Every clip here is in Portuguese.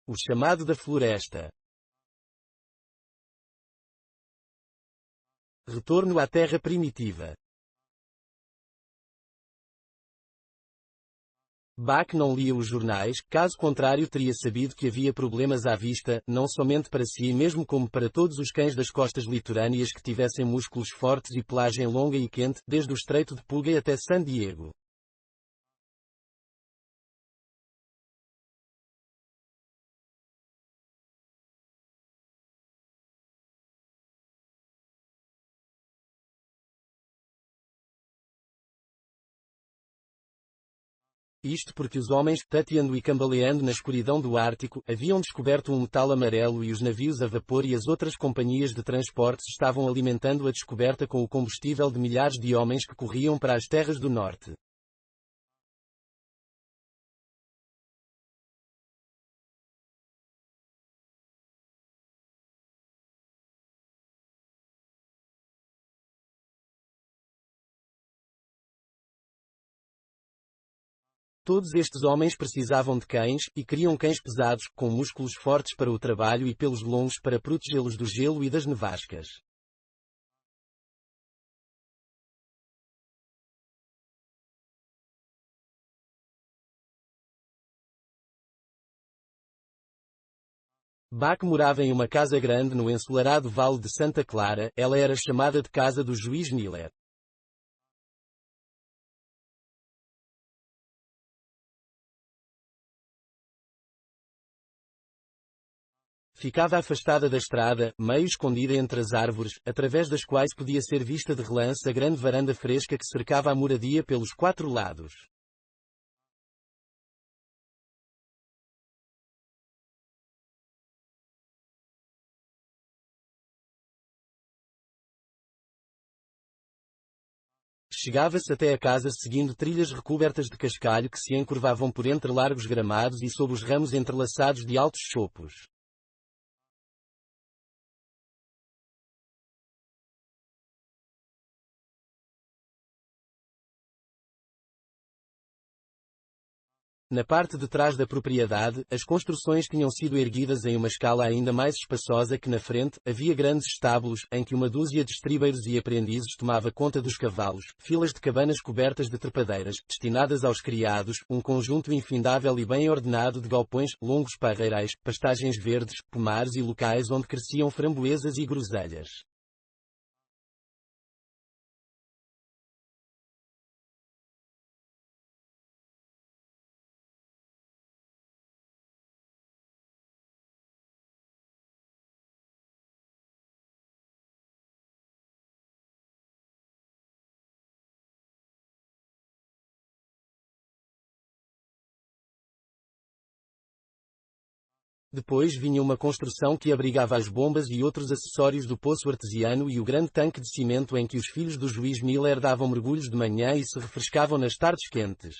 O chamado da floresta. Retorno à terra primitiva. Bach não lia os jornais, caso contrário teria sabido que havia problemas à vista, não somente para si mesmo como para todos os cães das costas litorâneas que tivessem músculos fortes e pelagem longa e quente, desde o Estreito de Pulga até San Diego. Isto porque os homens, tateando e cambaleando na escuridão do Ártico, haviam descoberto um metal amarelo e os navios a vapor e as outras companhias de transportes estavam alimentando a descoberta com o combustível de milhares de homens que corriam para as terras do norte. Todos estes homens precisavam de cães, e queriam cães pesados, com músculos fortes para o trabalho e pelos longos para protegê-los do gelo e das nevascas. Bach morava em uma casa grande no ensolarado Vale de Santa Clara, ela era chamada de Casa do Juiz Miller. Ficava afastada da estrada, meio escondida entre as árvores, através das quais podia ser vista de relance a grande varanda fresca que cercava a moradia pelos quatro lados. Chegava-se até a casa seguindo trilhas recobertas de cascalho que se encurvavam por entre largos gramados e sob os ramos entrelaçados de altos chopos. Na parte de trás da propriedade, as construções tinham sido erguidas em uma escala ainda mais espaçosa que na frente, havia grandes estábulos, em que uma dúzia de estribeiros e aprendizes tomava conta dos cavalos, filas de cabanas cobertas de trepadeiras, destinadas aos criados, um conjunto infindável e bem ordenado de galpões, longos parreirais, pastagens verdes, pomares e locais onde cresciam framboesas e groselhas. Depois vinha uma construção que abrigava as bombas e outros acessórios do poço artesiano e o grande tanque de cimento em que os filhos do juiz Miller davam mergulhos de manhã e se refrescavam nas tardes quentes.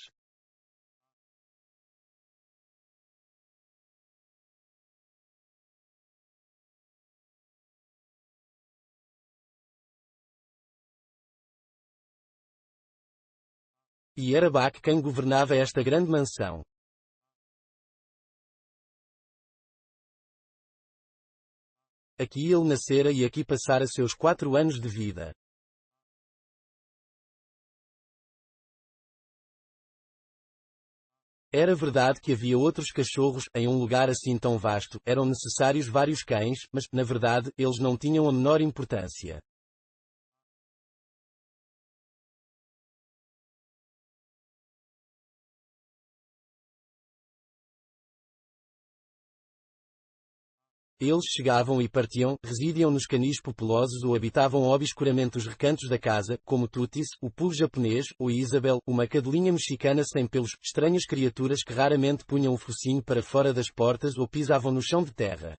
E era Bach quem governava esta grande mansão. Aqui ele nascera e aqui passara seus 4 anos de vida. Era verdade que havia outros cachorros, em um lugar assim tão vasto, eram necessários vários cães, mas, na verdade, eles não tinham a menor importância. Eles chegavam e partiam, residiam nos canis populosos ou habitavam obscuramente os recantos da casa, como Tutis, o pulo japonês, ou Isabel, uma cadelinha mexicana sem pelos, estranhas criaturas que raramente punham o focinho para fora das portas ou pisavam no chão de terra.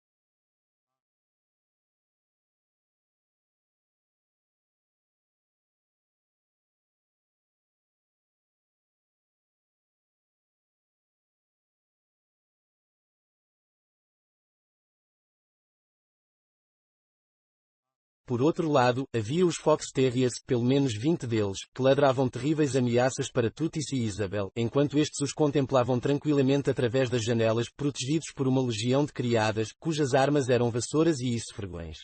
Por outro lado, havia os Fox Terriers, pelo menos 20 deles, que ladravam terríveis ameaças para Tutis e Isabel, enquanto estes os contemplavam tranquilamente através das janelas, protegidos por uma legião de criadas, cujas armas eram vassouras e isfregões.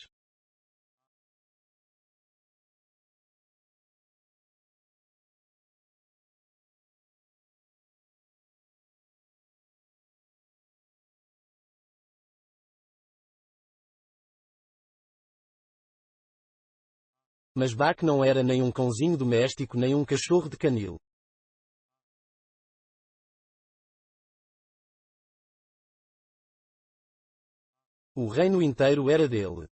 Mas Bach não era nem um cãozinho doméstico nem um cachorro de canil. O reino inteiro era dele.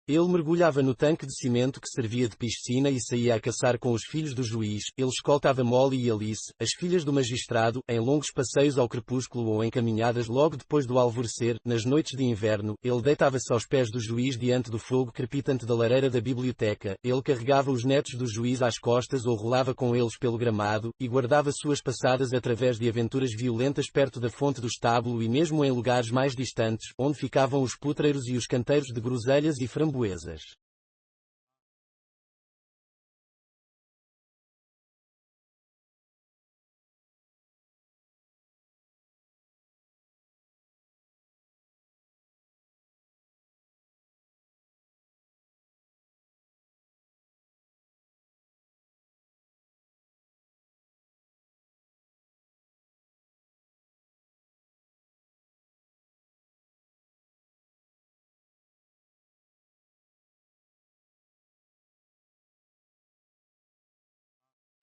Ele mergulhava no tanque de cimento que servia de piscina e saía a caçar com os filhos do juiz. Ele escoltava Molly e Alice, as filhas do magistrado, em longos passeios ao crepúsculo ou em caminhadas logo depois do alvorecer. Nas noites de inverno, ele deitava-se aos pés do juiz diante do fogo crepitante da lareira da biblioteca. Ele carregava os netos do juiz às costas ou rolava com eles pelo gramado, e guardava suas passadas através de aventuras violentas perto da fonte do estábulo e mesmo em lugares mais distantes, onde ficavam os putreiros e os canteiros de groselhas e framboesas.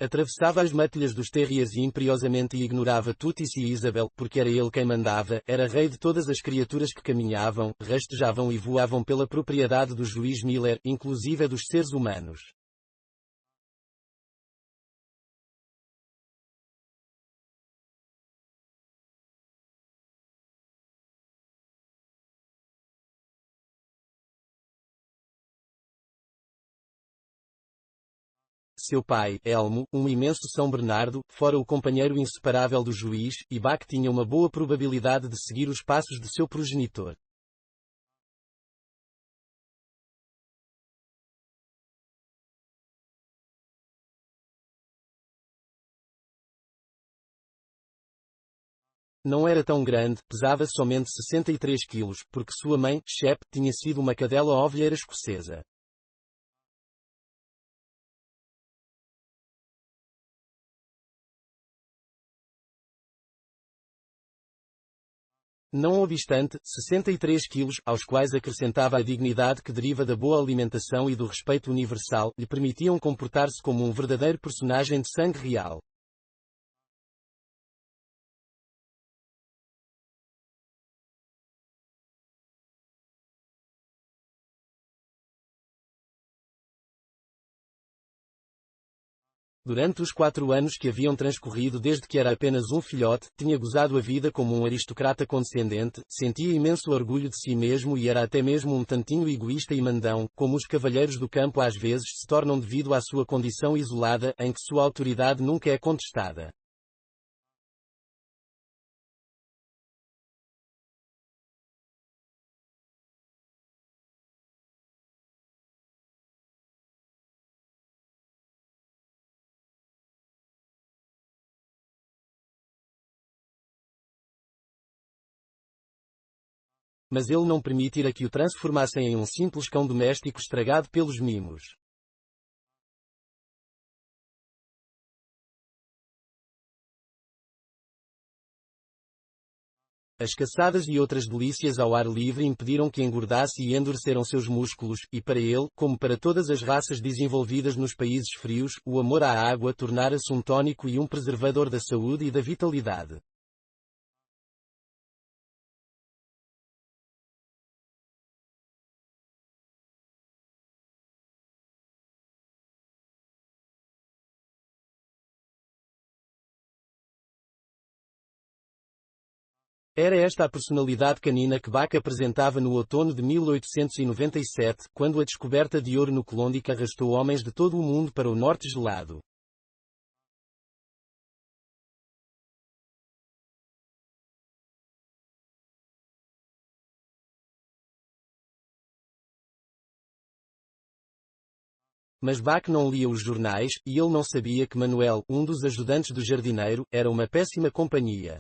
Atravessava as matilhas dos terriers e imperiosamente ignorava Tutis e Isabel, porque era ele quem mandava, era rei de todas as criaturas que caminhavam, rastejavam e voavam pela propriedade do juiz Miller, inclusive a dos seres humanos. Seu pai, Elmo, um imenso São Bernardo, fora o companheiro inseparável do juiz, e Bach tinha uma boa probabilidade de seguir os passos de seu progenitor. Não era tão grande, pesava somente 63 quilos, porque sua mãe, Shep, tinha sido uma cadela ovelheira escocesa. Não obstante, 63 quilos, aos quais acrescentava a dignidade que deriva da boa alimentação e do respeito universal, lhe permitiam comportar-se como um verdadeiro personagem de sangue real. Durante os 4 anos que haviam transcorrido desde que era apenas um filhote, tinha gozado a vida como um aristocrata condescendente, sentia imenso orgulho de si mesmo e era até mesmo um tantinho egoísta e mandão, como os cavalheiros do campo às vezes se tornam devido à sua condição isolada, em que sua autoridade nunca é contestada. Mas ele não permitira que o transformassem em um simples cão doméstico estragado pelos mimos. As caçadas e outras delícias ao ar livre impediram que engordasse e endureceram seus músculos, e para ele, como para todas as raças desenvolvidas nos países frios, o amor à água tornara-se um tónico e um preservador da saúde e da vitalidade. Era esta a personalidade canina que Bach apresentava no outono de 1897, quando a descoberta de ouro no Klondike arrastou homens de todo o mundo para o norte gelado. Mas Bach não lia os jornais, e ele não sabia que Manuel, um dos ajudantes do jardineiro, era uma péssima companhia.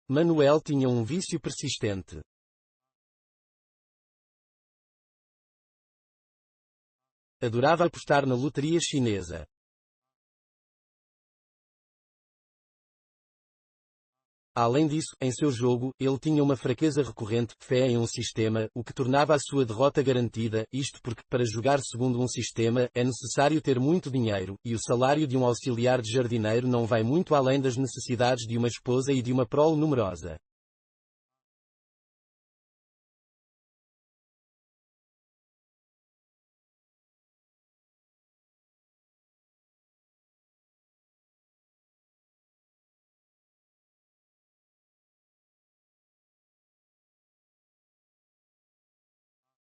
Manuel tinha um vício persistente. Adorava apostar na loteria chinesa. Além disso, em seu jogo, ele tinha uma fraqueza recorrente, fé em um sistema, o que tornava a sua derrota garantida, isto porque, para jogar segundo um sistema, é necessário ter muito dinheiro, e o salário de um auxiliar de jardineiro não vai muito além das necessidades de uma esposa e de uma prole numerosa.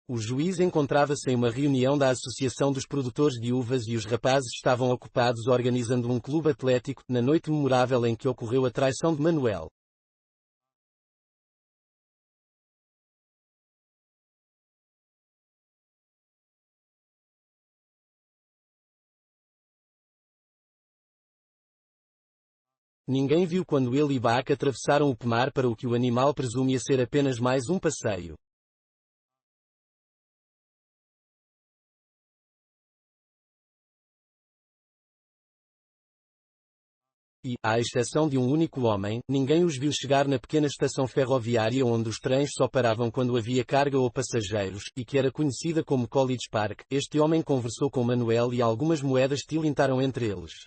O juiz encontrava-se em uma reunião da Associação dos Produtores de Uvas e os rapazes estavam ocupados organizando um clube atlético, na noite memorável em que ocorreu a traição de Manuel. Ninguém viu quando ele e Bach atravessaram o pomar para o que o animal presumia ser apenas mais um passeio. E, à exceção de um único homem, ninguém os viu chegar na pequena estação ferroviária onde os trens só paravam quando havia carga ou passageiros, e que era conhecida como College Park. Este homem conversou com Manuel e algumas moedas tilintaram entre eles.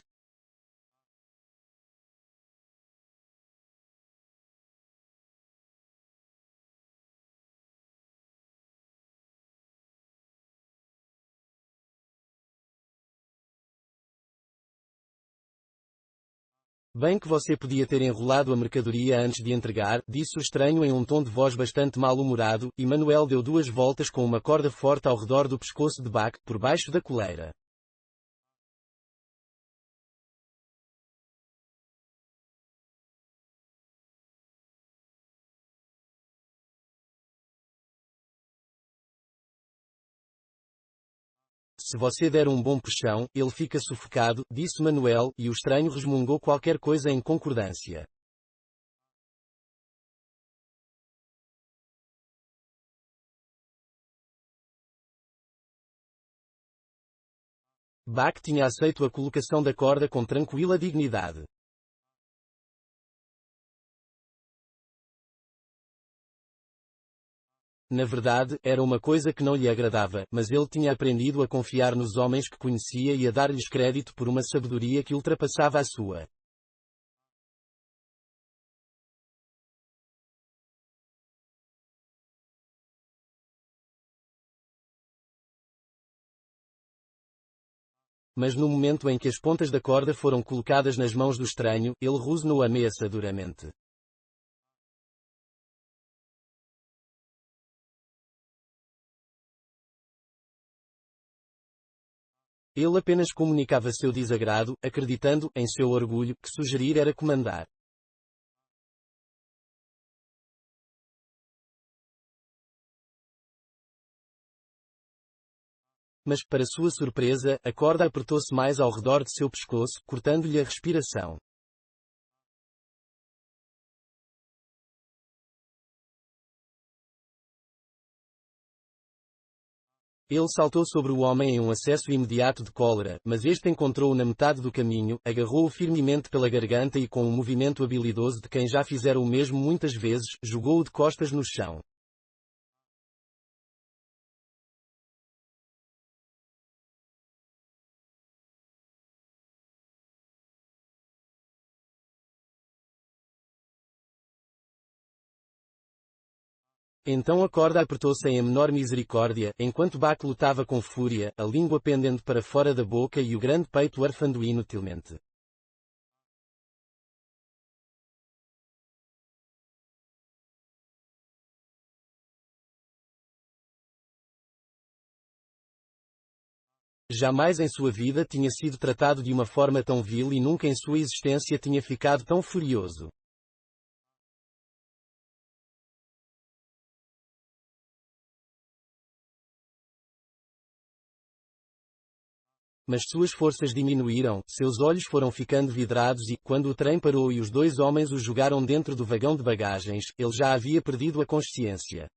Bem que você podia ter enrolado a mercadoria antes de entregar, disse o estranho em um tom de voz bastante mal-humorado, e Manuel deu 2 voltas com uma corda forte ao redor do pescoço de Bach, por baixo da coleira. Se você der um bom puxão, ele fica sufocado, disse Manuel, e o estranho resmungou qualquer coisa em concordância. Bach tinha aceito a colocação da corda com tranquila dignidade. Na verdade, era uma coisa que não lhe agradava, mas ele tinha aprendido a confiar nos homens que conhecia e a dar-lhes crédito por uma sabedoria que ultrapassava a sua. Mas no momento em que as pontas da corda foram colocadas nas mãos do estranho, ele rosnou ameaçadoramente. Ele apenas comunicava seu desagrado, acreditando, em seu orgulho, que sugerir era comandar. Mas, para sua surpresa, a corda apertou-se mais ao redor de seu pescoço, cortando-lhe a respiração. Ele saltou sobre o homem em um acesso imediato de cólera, mas este encontrou-o na metade do caminho, agarrou-o firmemente pela garganta e com um movimento habilidoso de quem já fizera o mesmo muitas vezes, jogou-o de costas no chão. Então a corda apertou-se em menor misericórdia, enquanto Bach lutava com fúria, a língua pendendo para fora da boca e o grande peito arfando inutilmente. Jamais em sua vida tinha sido tratado de uma forma tão vil e nunca em sua existência tinha ficado tão furioso. Mas suas forças diminuíram, seus olhos foram ficando vidrados e, quando o trem parou e os dois homens o jogaram dentro do vagão de bagagens, ele já havia perdido a consciência.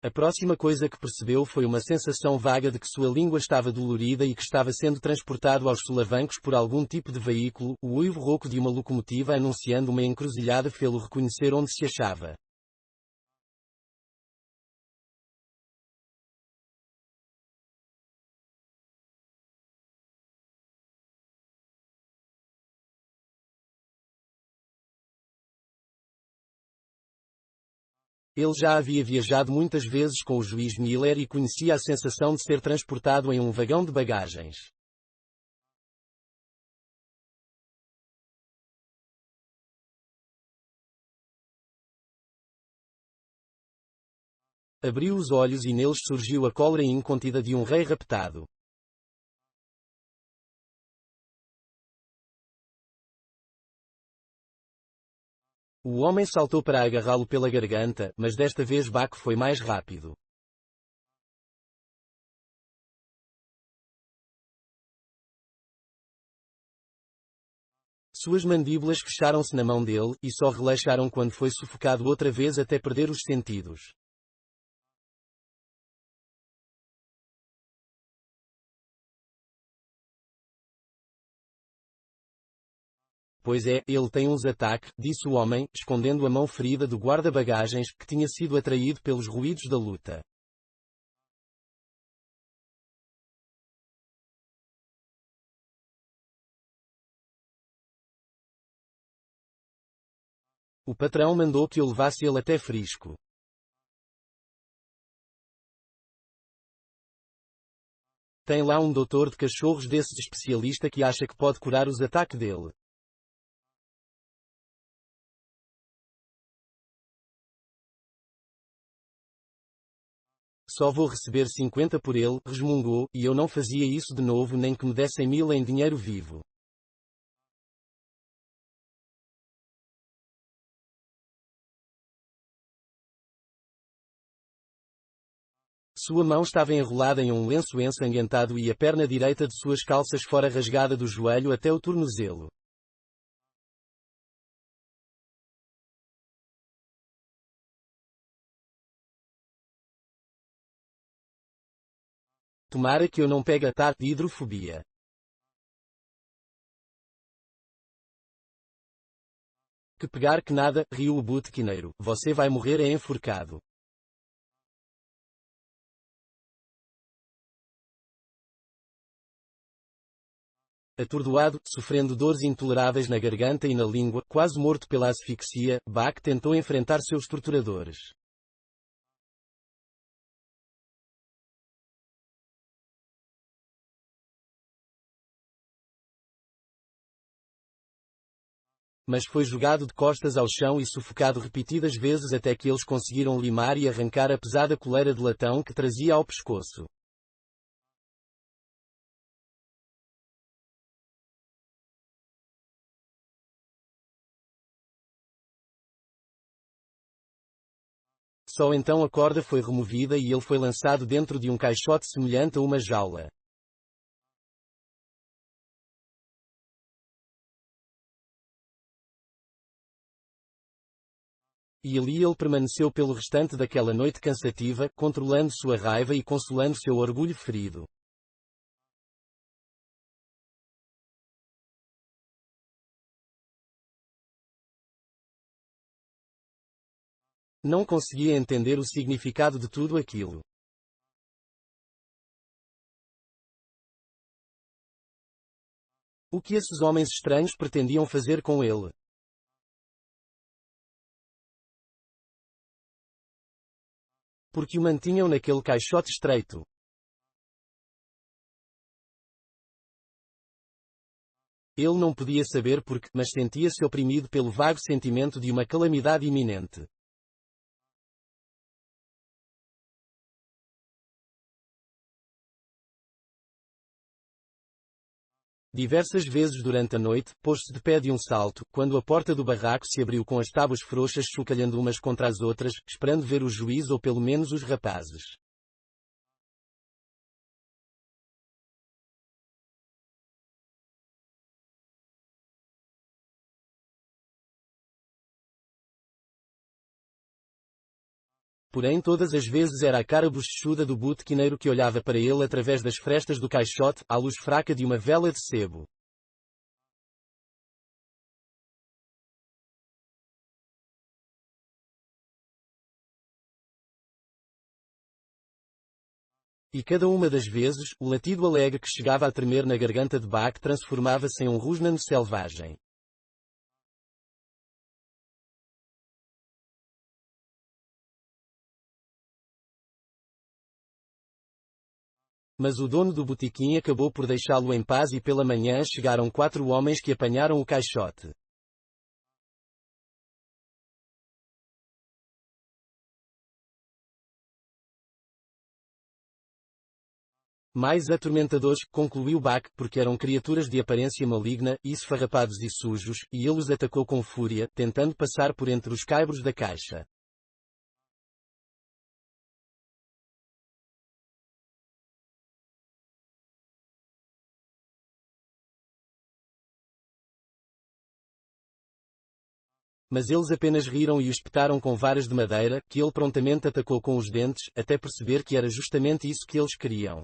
A próxima coisa que percebeu foi uma sensação vaga de que sua língua estava dolorida e que estava sendo transportado aos solavancos por algum tipo de veículo. O uivo rouco de uma locomotiva anunciando uma encruzilhada fê-lo reconhecer onde se achava. Ele já havia viajado muitas vezes com o juiz Miller e conhecia a sensação de ser transportado em um vagão de bagagens. Abriu os olhos e neles surgiu a cólera incontida de um rei raptado. O homem saltou para agarrá-lo pela garganta, mas desta vez Baco foi mais rápido. Suas mandíbulas fecharam-se na mão dele, e só relaxaram quando foi sufocado outra vez até perder os sentidos. Pois é, ele tem uns ataques, disse o homem, escondendo a mão ferida do guarda-bagagens, que tinha sido atraído pelos ruídos da luta. O patrão mandou que eu levasse ele até Frisco. Tem lá um doutor de cachorros desses especialista que acha que pode curar os ataques dele. Só vou receber 50 por ele, resmungou, e eu não fazia isso de novo nem que me dessem 1000 em dinheiro vivo. Sua mão estava enrolada em um lenço ensanguentado e a perna direita de suas calças fora rasgada do joelho até o tornozelo. Tomara que eu não pegue ataque de hidrofobia. Que pegar que nada, riu o botequineiro, você vai morrer enforcado. Atordoado, sofrendo dores intoleráveis na garganta e na língua, quase morto pela asfixia, Bach tentou enfrentar seus torturadores. Mas foi jogado de costas ao chão e sufocado repetidas vezes até que eles conseguiram limar e arrancar a pesada coleira de latão que trazia ao pescoço. Só então a corda foi removida e ele foi lançado dentro de um caixote semelhante a uma jaula. E ali ele permaneceu pelo restante daquela noite cansativa, controlando sua raiva e consolando seu orgulho ferido. Não conseguia entender o significado de tudo aquilo. O que esses homens estranhos pretendiam fazer com ele? Porque o mantinham naquele caixote estreito. Ele não podia saber porque, mas sentia-se oprimido pelo vago sentimento de uma calamidade iminente. Diversas vezes durante a noite, pôs-se de pé de um salto, quando a porta do barraco se abriu com as tábuas frouxas chocalhando umas contra as outras, esperando ver o juiz ou pelo menos os rapazes. Porém todas as vezes era a cara bochechuda do botequineiro que olhava para ele através das frestas do caixote, à luz fraca de uma vela de sebo. E cada uma das vezes, o latido alegre que chegava a tremer na garganta de Bach transformava-se em um rosnano selvagem. Mas o dono do botequim acabou por deixá-lo em paz e pela manhã chegaram 4 homens que apanharam o caixote. Mais atormentadores, concluiu Bach, porque eram criaturas de aparência maligna, esfarrapados e sujos, e ele os atacou com fúria, tentando passar por entre os caibros da caixa. Mas eles apenas riram e o espetaram com varas de madeira, que ele prontamente atacou com os dentes, até perceber que era justamente isso que eles queriam.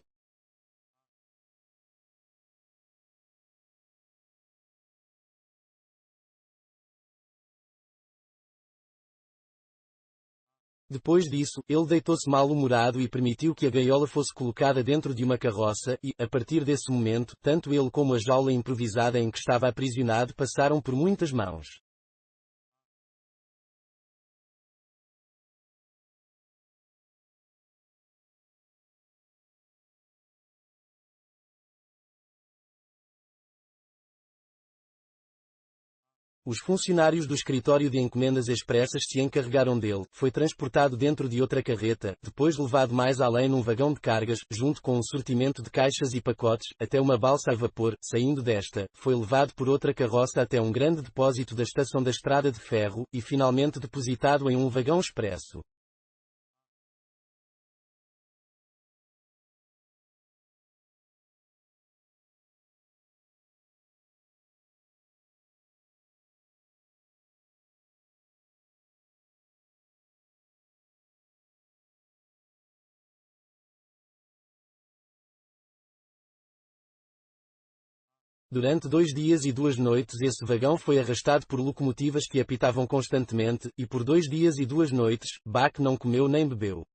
Depois disso, ele deitou-se mal-humorado e permitiu que a gaiola fosse colocada dentro de uma carroça e, a partir desse momento, tanto ele como a jaula improvisada em que estava aprisionado passaram por muitas mãos. Os funcionários do escritório de encomendas expressas se encarregaram dele, foi transportado dentro de outra carreta, depois levado mais além num vagão de cargas, junto com um sortimento de caixas e pacotes, até uma balsa a vapor, saindo desta, foi levado por outra carroça até um grande depósito da estação da estrada de ferro, e finalmente depositado em um vagão expresso. Durante 2 dias e 2 noites esse vagão foi arrastado por locomotivas que apitavam constantemente, e por 2 dias e 2 noites, Bach não comeu nem bebeu.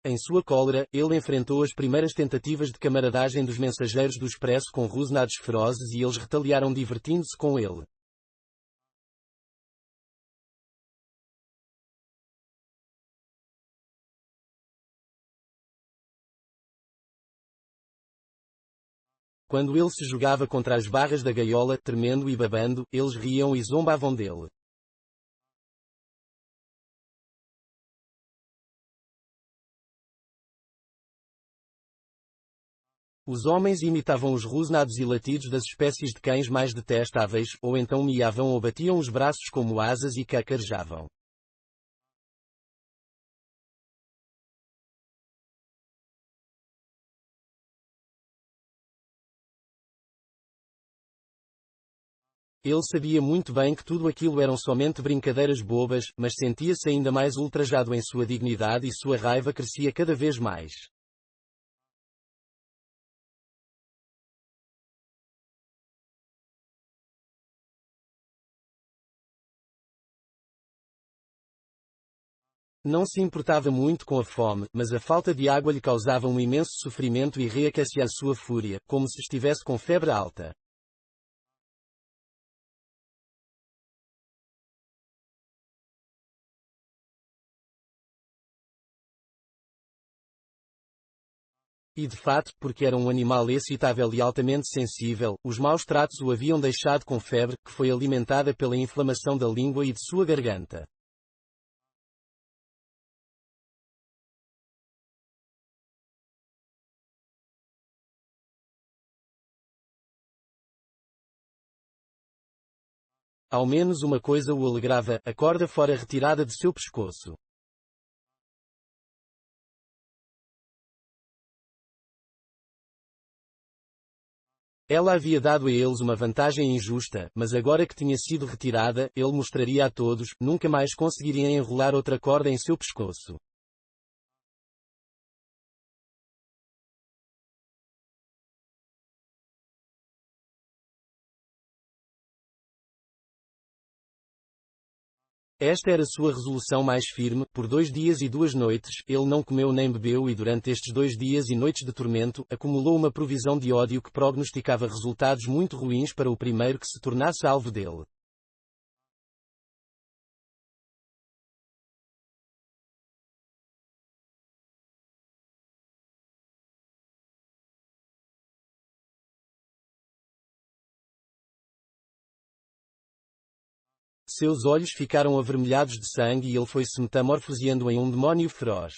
Em sua cólera, ele enfrentou as primeiras tentativas de camaradagem dos mensageiros do expresso com rosnados ferozes e eles retaliaram divertindo-se com ele. Quando ele se jogava contra as barras da gaiola, tremendo e babando, eles riam e zombavam dele. Os homens imitavam os rosnados e latidos das espécies de cães mais detestáveis, ou então miavam ou batiam os braços como asas e cacarejavam. Ele sabia muito bem que tudo aquilo eram somente brincadeiras bobas, mas sentia-se ainda mais ultrajado em sua dignidade e sua raiva crescia cada vez mais. Não se importava muito com a fome, mas a falta de água lhe causava um imenso sofrimento e reaquecia a sua fúria, como se estivesse com febre alta. E de fato, porque era um animal excitável e altamente sensível, os maus tratos o haviam deixado com febre, que foi alimentada pela inflamação da língua e de sua garganta. Ao menos uma coisa o alegrava, a corda fora retirada de seu pescoço. Ela havia dado a eles uma vantagem injusta, mas agora que tinha sido retirada, ele mostraria a todos, nunca mais conseguiria enrolar outra corda em seu pescoço. Esta era sua resolução mais firme. Por 2 dias e 2 noites, ele não comeu nem bebeu e durante estes 2 dias e noites de tormento, acumulou uma provisão de ódio que prognosticava resultados muito ruins para o primeiro que se tornasse alvo dele. Seus olhos ficaram avermelhados de sangue e ele foi se metamorfoseando em um demónio feroz.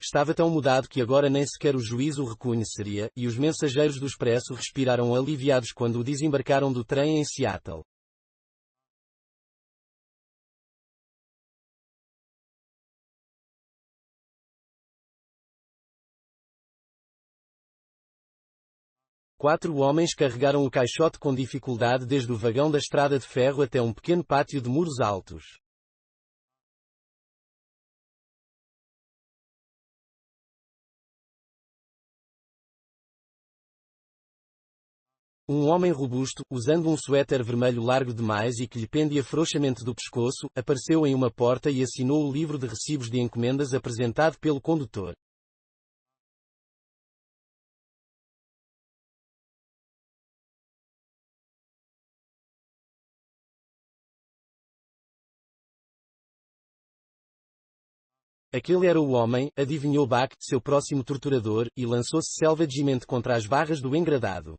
Estava tão mudado que agora nem sequer o juiz o reconheceria, e os mensageiros do expresso respiraram aliviados quando o desembarcaram do trem em Seattle. Quatro homens carregaram o caixote com dificuldade desde o vagão da estrada de ferro até um pequeno pátio de muros altos. Um homem robusto, usando um suéter vermelho largo demais e que lhe pendia frouxamente do pescoço, apareceu em uma porta e assinou o livro de recibos de encomendas apresentado pelo condutor. Aquele era o homem, adivinhou Bach, seu próximo torturador, e lançou-se selvagemente contra as barras do engradado.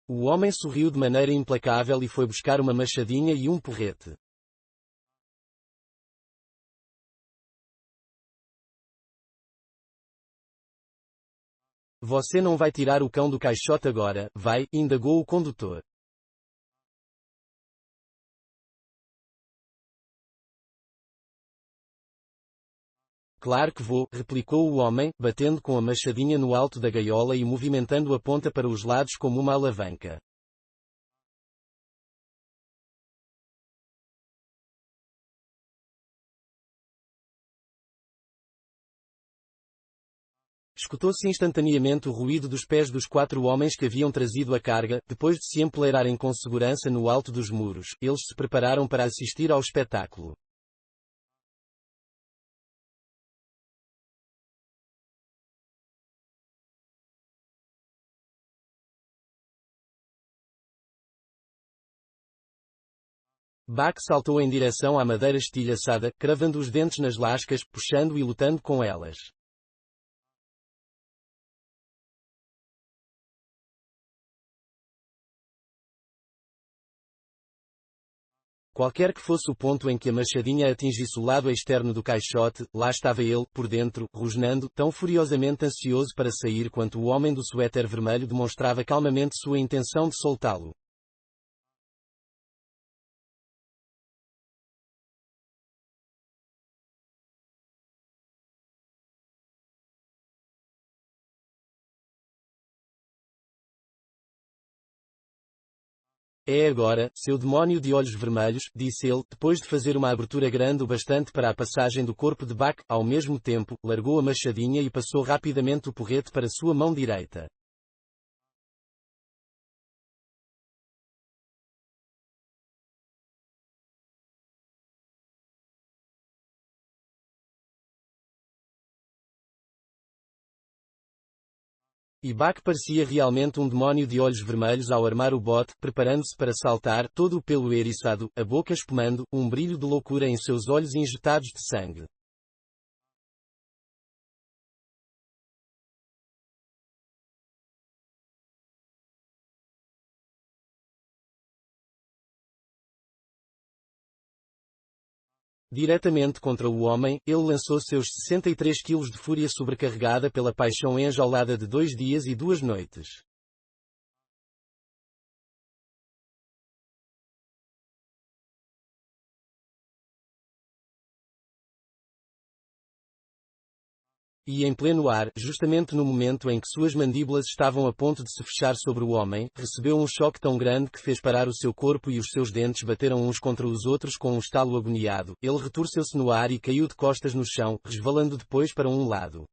O homem sorriu de maneira implacável e foi buscar uma machadinha e um porrete. Você não vai tirar o cão do caixote agora, vai? Indagou o condutor. Claro que vou, replicou o homem, batendo com a machadinha no alto da gaiola e movimentando a ponta para os lados como uma alavanca. Escutou-se instantaneamente o ruído dos pés dos quatro homens que haviam trazido a carga. Depois de se empoleirarem com segurança no alto dos muros, eles se prepararam para assistir ao espetáculo. Bach saltou em direção à madeira estilhaçada, cravando os dentes nas lascas, puxando e lutando com elas. Qualquer que fosse o ponto em que a machadinha atingisse o lado externo do caixote, lá estava ele, por dentro, rosnando, tão furiosamente ansioso para sair quanto o homem do suéter vermelho demonstrava calmamente sua intenção de soltá-lo. É agora, seu demónio de olhos vermelhos, disse ele, depois de fazer uma abertura grande o bastante para a passagem do corpo de Bach. Ao mesmo tempo, largou a machadinha e passou rapidamente o porrete para sua mão direita. E Bach parecia realmente um demónio de olhos vermelhos ao armar o bote, preparando-se para saltar, todo o pelo eriçado, a boca espumando, um brilho de loucura em seus olhos injetados de sangue. Diretamente contra o homem, ele lançou seus 63 quilos de fúria sobrecarregada pela paixão enjaulada de 2 dias e 2 noites. E em pleno ar, justamente no momento em que suas mandíbulas estavam a ponto de se fechar sobre o homem, recebeu um choque tão grande que fez parar o seu corpo e os seus dentes bateram uns contra os outros com um estalo agoniado. Ele retorceu-se no ar e caiu de costas no chão, resvalando depois para um lado.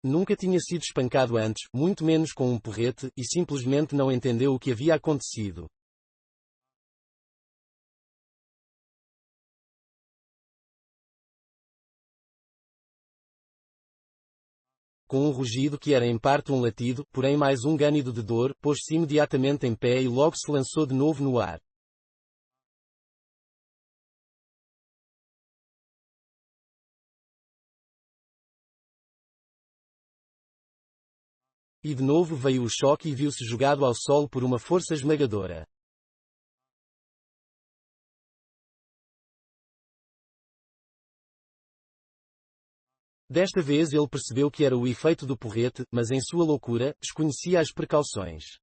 Nunca tinha sido espancado antes, muito menos com um porrete, e simplesmente não entendeu o que havia acontecido. Com um rugido que era em parte um latido, porém mais um gânido de dor, pôs-se imediatamente em pé e logo se lançou de novo no ar. E de novo veio o choque e viu-se jogado ao solo por uma força esmagadora. Desta vez ele percebeu que era o efeito do porrete, mas em sua loucura, desconhecia as precauções.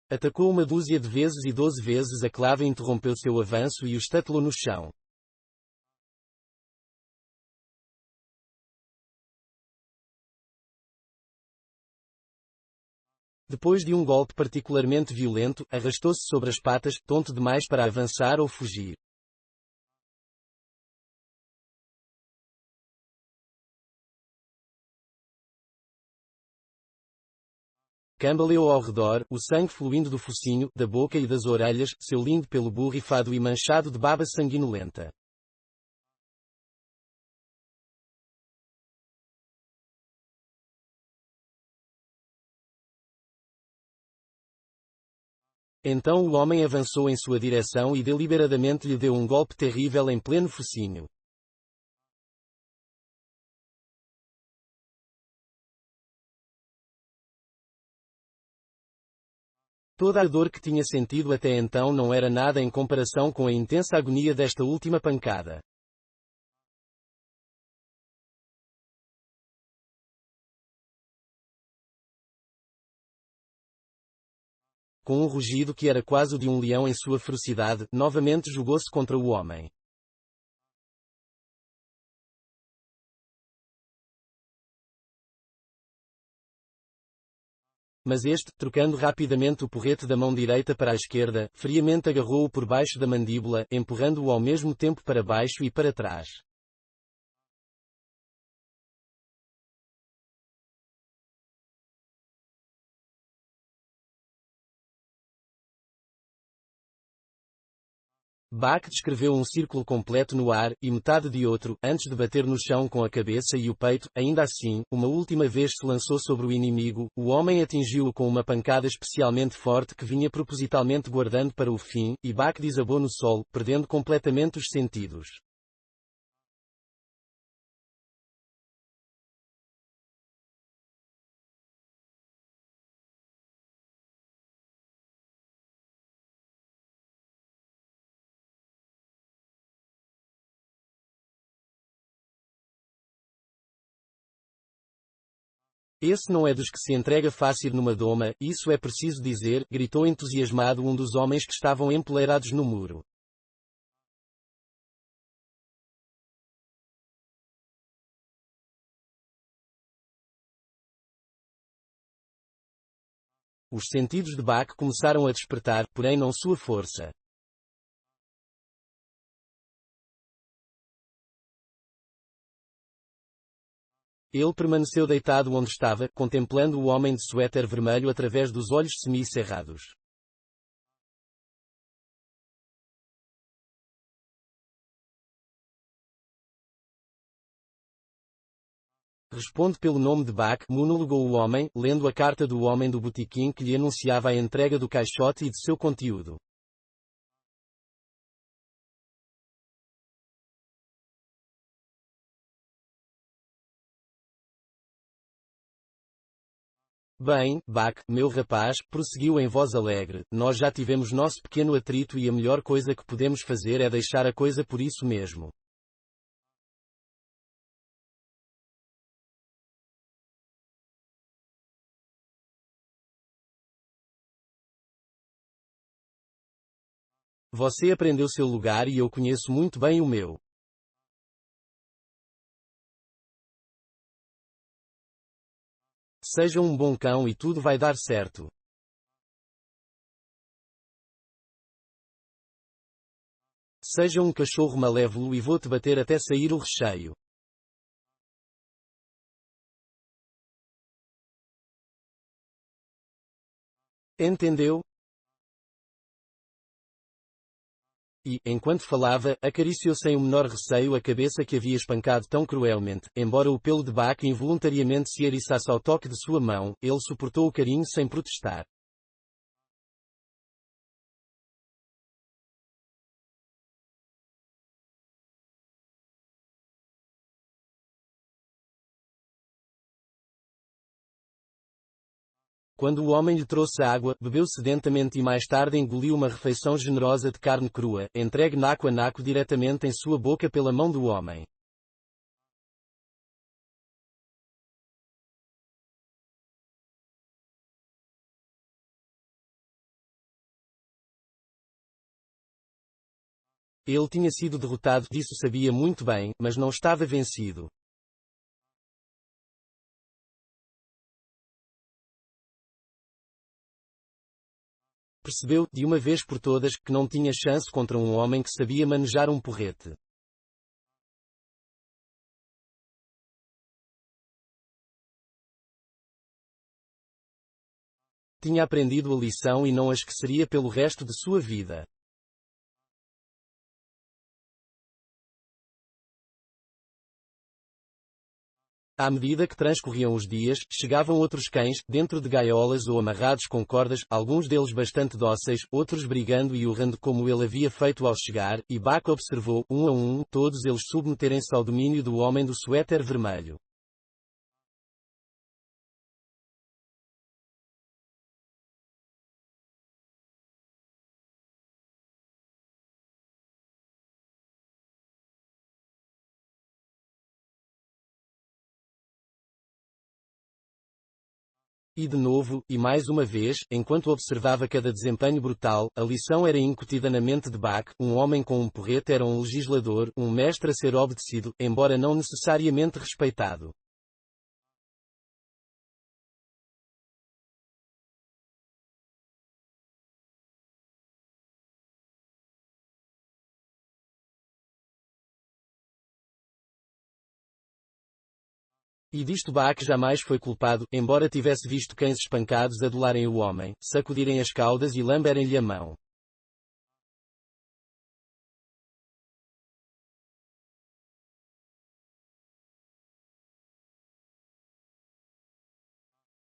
Atacou uma dúzia de vezes e 12 vezes a clave interrompeu seu avanço e o estatelou no chão. Depois de um golpe particularmente violento, arrastou-se sobre as patas, tonto demais para avançar ou fugir. Cambaleou ao redor, o sangue fluindo do focinho, da boca e das orelhas, seu lindo pelo borrifado e manchado de baba sanguinolenta. Então o homem avançou em sua direção e deliberadamente lhe deu um golpe terrível em pleno focinho. Toda a dor que tinha sentido até então não era nada em comparação com a intensa agonia desta última pancada. Com um rugido que era quase o de um leão em sua ferocidade, novamente jogou-se contra o homem. Mas este, trocando rapidamente o porrete da mão direita para a esquerda, friamente agarrou-o por baixo da mandíbula, empurrando-o ao mesmo tempo para baixo e para trás. Bach descreveu um círculo completo no ar, e metade de outro, antes de bater no chão com a cabeça e o peito. Ainda assim, uma última vez se lançou sobre o inimigo. O homem atingiu-o com uma pancada especialmente forte que vinha propositalmente guardando para o fim, e Bach desabou no solo, perdendo completamente os sentidos. Esse não é dos que se entrega fácil numa doma, isso é preciso dizer, gritou entusiasmado um dos homens que estavam empoleirados no muro. Os sentidos de Bach começaram a despertar, porém não sua força. Ele permaneceu deitado onde estava, contemplando o homem de suéter vermelho através dos olhos semi-cerrados. Responde pelo nome de Bach, monologou o homem, lendo a carta do homem do botequim que lhe anunciava a entrega do caixote e de seu conteúdo. Bem, Bach, meu rapaz, prosseguiu em voz alegre, nós já tivemos nosso pequeno atrito e a melhor coisa que podemos fazer é deixar a coisa por isso mesmo. Você aprendeu seu lugar e eu conheço muito bem o meu. Seja um bom cão e tudo vai dar certo. Seja um cachorro malévolo e vou-te bater até sair o recheio. Entendeu? E, enquanto falava, acariciou sem o menor receio a cabeça que havia espancado tão cruelmente. Embora o pelo de Bach involuntariamente se eriçasse ao toque de sua mão, ele suportou o carinho sem protestar. Quando o homem lhe trouxe água, bebeu sedentamente e mais tarde engoliu uma refeição generosa de carne crua, entregue naco a naco diretamente em sua boca pela mão do homem. Ele tinha sido derrotado, disso sabia muito bem, mas não estava vencido. Percebeu, de uma vez por todas, que não tinha chance contra um homem que sabia manejar um porrete. Tinha aprendido a lição e não a esqueceria pelo resto de sua vida. À medida que transcorriam os dias, chegavam outros cães, dentro de gaiolas ou amarrados com cordas, alguns deles bastante dóceis, outros brigando e urrando como ele havia feito ao chegar, e Bach observou, um a um, todos eles submeterem-se ao domínio do homem do suéter vermelho. E de novo, e mais uma vez, enquanto observava cada desempenho brutal, a lição era incutida na mente de Bach, um homem com um porrete era um legislador, um mestre a ser obedecido, embora não necessariamente respeitado. E disto Bach jamais foi culpado, embora tivesse visto cães espancados adularem o homem, sacudirem as caudas e lamberem-lhe a mão.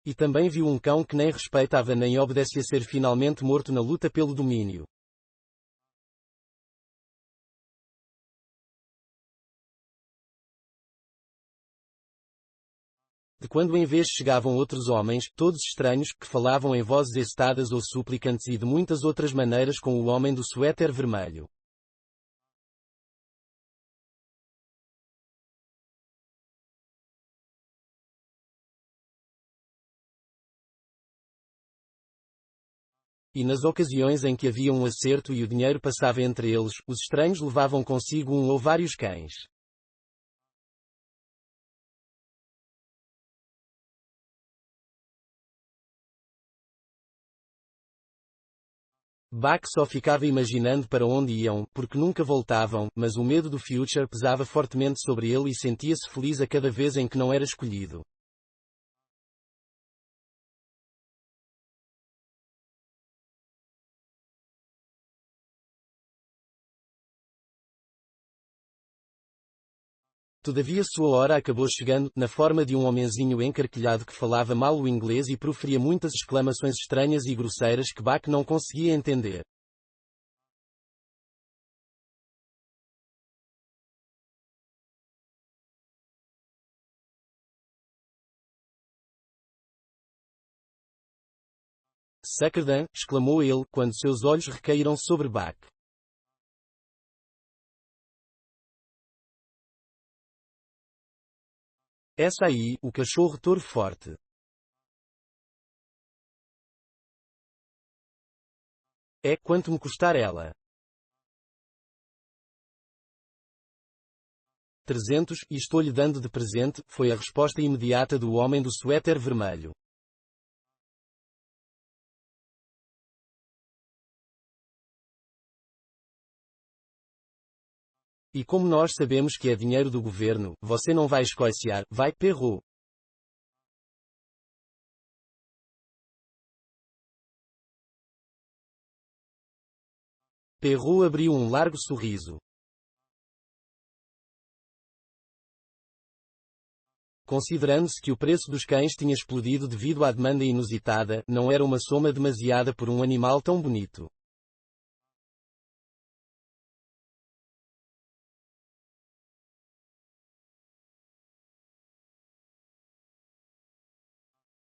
E também viu um cão que nem respeitava nem obedecia ser finalmente morto na luta pelo domínio. De quando em vez chegavam outros homens, todos estranhos, que falavam em vozes excitadas ou suplicantes e de muitas outras maneiras com o homem do suéter vermelho. E nas ocasiões em que havia um acerto e o dinheiro passava entre eles, os estranhos levavam consigo um ou vários cães. Bach só ficava imaginando para onde iam, porque nunca voltavam, mas o medo do Future pesava fortemente sobre ele e sentia-se feliz a cada vez em que não era escolhido. Todavia sua hora acabou chegando, na forma de um homenzinho encarquilhado que falava mal o inglês e proferia muitas exclamações estranhas e grosseiras que Bach não conseguia entender. Sacredã! Exclamou ele, quando seus olhos recaíram sobre Bach. Essa aí, o cachorro touro forte. É, quanto me custar ela? 300, e estou-lhe dando de presente, foi a resposta imediata do homem do suéter vermelho. E como nós sabemos que é dinheiro do governo, você não vai escoiciar, vai, Perrault. Perrault abriu um largo sorriso. Considerando-se que o preço dos cães tinha explodido devido à demanda inusitada, não era uma soma demasiada por um animal tão bonito.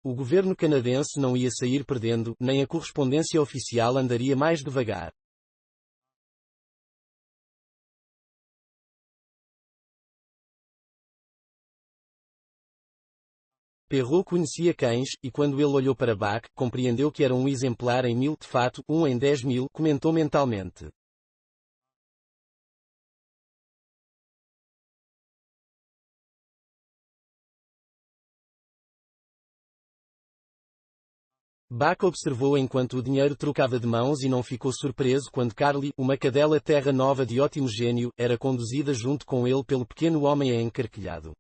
O governo canadense não ia sair perdendo, nem a correspondência oficial andaria mais devagar. Perrault conhecia cães, e quando ele olhou para Bach, compreendeu que era um exemplar em 1000, de fato, um em 10.000, comentou mentalmente. Bach observou enquanto o dinheiro trocava de mãos e não ficou surpreso quando Carly, uma cadela terra nova de ótimo gênio, era conduzida junto com ele pelo pequeno homem encarquilhado.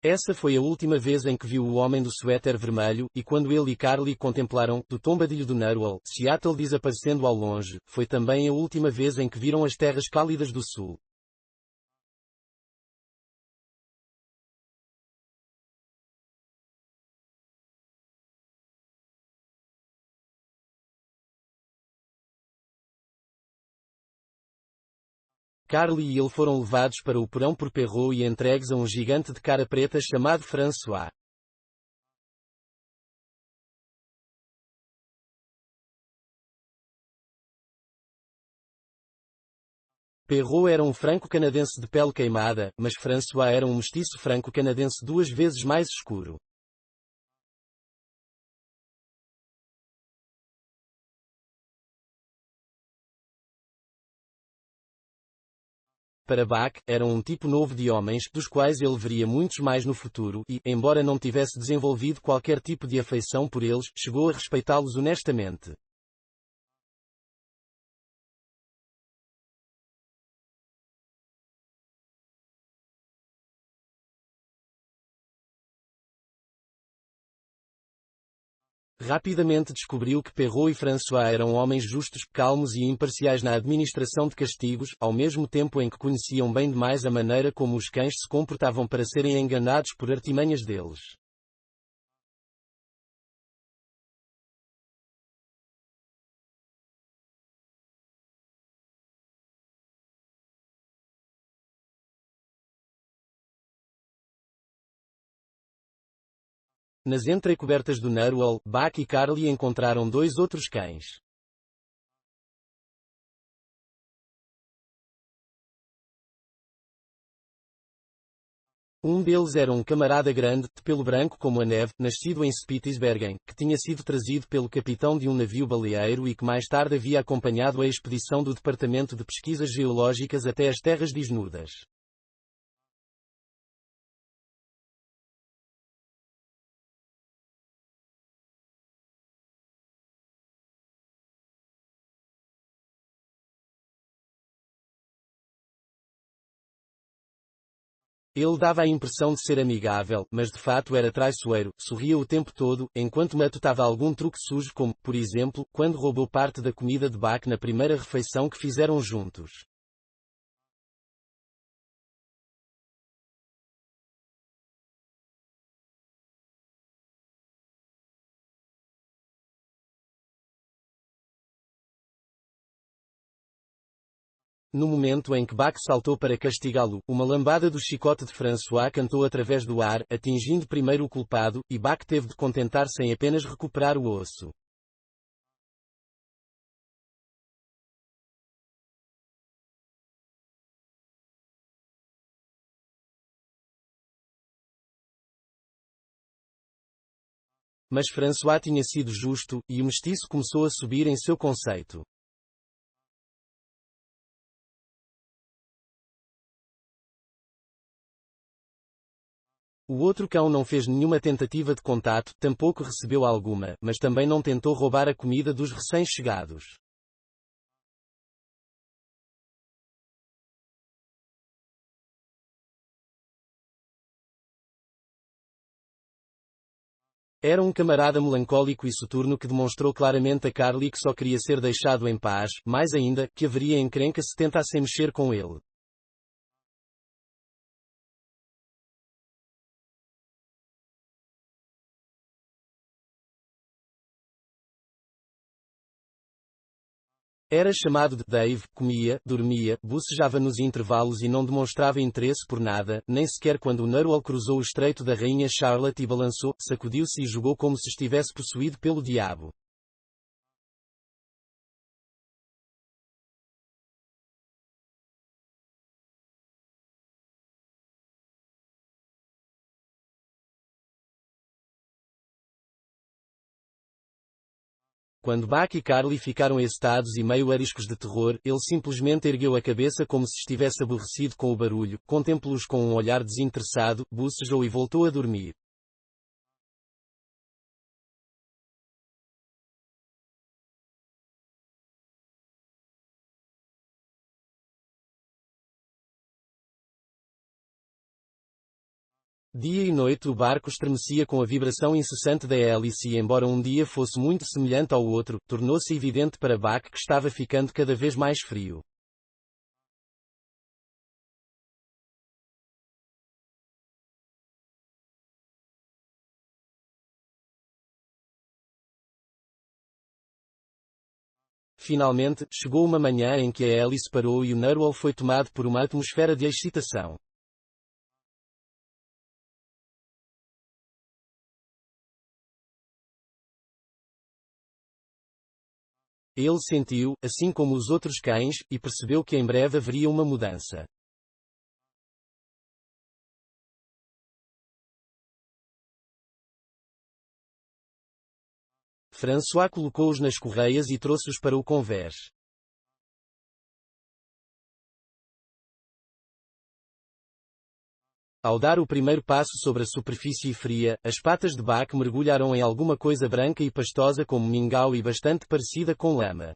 Essa foi a última vez em que viu o homem do suéter vermelho, e quando ele e Carly contemplaram, do tombadilho do Narwhal, Seattle desaparecendo ao longe, foi também a última vez em que viram as terras cálidas do sul. Carly e ele foram levados para o porão por Perrault e entregues a um gigante de cara preta chamado François. Perrault era um franco-canadense de pele queimada, mas François era um mestiço franco-canadense 2 vezes mais escuro. Para Bach, eram um tipo novo de homens, dos quais ele veria muitos mais no futuro, e, embora não tivesse desenvolvido qualquer tipo de afeição por eles, chegou a respeitá-los honestamente. Rapidamente descobriu que Perrault e François eram homens justos, calmos e imparciais na administração de castigos, ao mesmo tempo em que conheciam bem demais a maneira como os cães se comportavam para serem enganados por artimanhas deles. Nas entrecobertas do Narwhal, Bach e Carly encontraram 2 outros cães. Um deles era um camarada grande, de pelo branco como a neve, nascido em Spitsbergen, que tinha sido trazido pelo capitão de um navio baleeiro e que mais tarde havia acompanhado a expedição do Departamento de Pesquisas Geológicas até as terras desnudas. Ele dava a impressão de ser amigável, mas de fato era traiçoeiro, sorria o tempo todo, enquanto matutava algum truque sujo como, por exemplo, quando roubou parte da comida de Bach na primeira refeição que fizeram juntos. No momento em que Bach saltou para castigá-lo, uma lambada do chicote de François cantou através do ar, atingindo primeiro o culpado, e Bach teve de contentar-se em apenas recuperar o osso. Mas François tinha sido justo, e o mestiço começou a subir em seu conceito. O outro cão não fez nenhuma tentativa de contato, tampouco recebeu alguma, mas também não tentou roubar a comida dos recém-chegados. Era um camarada melancólico e soturno que demonstrou claramente a Carly que só queria ser deixado em paz, mais ainda, que haveria encrenca se tentassem mexer com ele. Era chamado de Dave, comia, dormia, bocejava nos intervalos e não demonstrava interesse por nada, nem sequer quando o Narwhal cruzou o estreito da Rainha Charlotte e balançou, sacudiu-se e jogou como se estivesse possuído pelo diabo. Quando Bach e Carly ficaram excitados e meio ariscos de terror, ele simplesmente ergueu a cabeça como se estivesse aborrecido com o barulho, contemplou-os com um olhar desinteressado, bocejou e voltou a dormir. Dia e noite o barco estremecia com a vibração incessante da hélice e embora um dia fosse muito semelhante ao outro, tornou-se evidente para Bach que estava ficando cada vez mais frio. Finalmente, chegou uma manhã em que a hélice parou e o Narwhal foi tomado por uma atmosfera de excitação. Ele sentiu, assim como os outros cães, e percebeu que em breve haveria uma mudança. François colocou-os nas correias e trouxe-os para o convés. Ao dar o primeiro passo sobre a superfície fria, as patas de Bach mergulharam em alguma coisa branca e pastosa como mingau e bastante parecida com lama.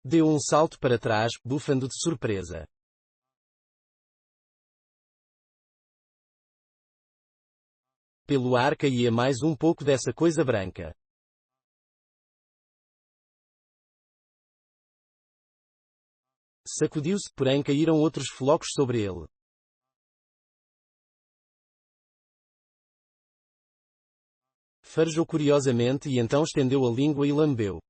Deu um salto para trás, bufando de surpresa. Pelo ar caía mais um pouco dessa coisa branca. Sacudiu-se, porém caíram outros flocos sobre ele. Farejou curiosamente e então estendeu a língua e lambeu.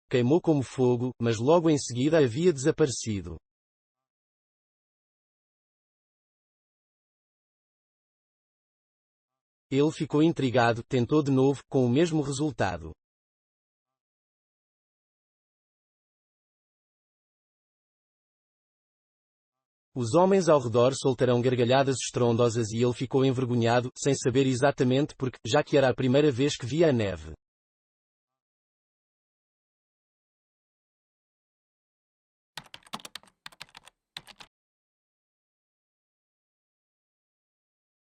Queimou como fogo, mas logo em seguida havia desaparecido. Ele ficou intrigado, tentou de novo, com o mesmo resultado. Os homens ao redor soltaram gargalhadas estrondosas e ele ficou envergonhado, sem saber exatamente porque, já que era a primeira vez que via a neve.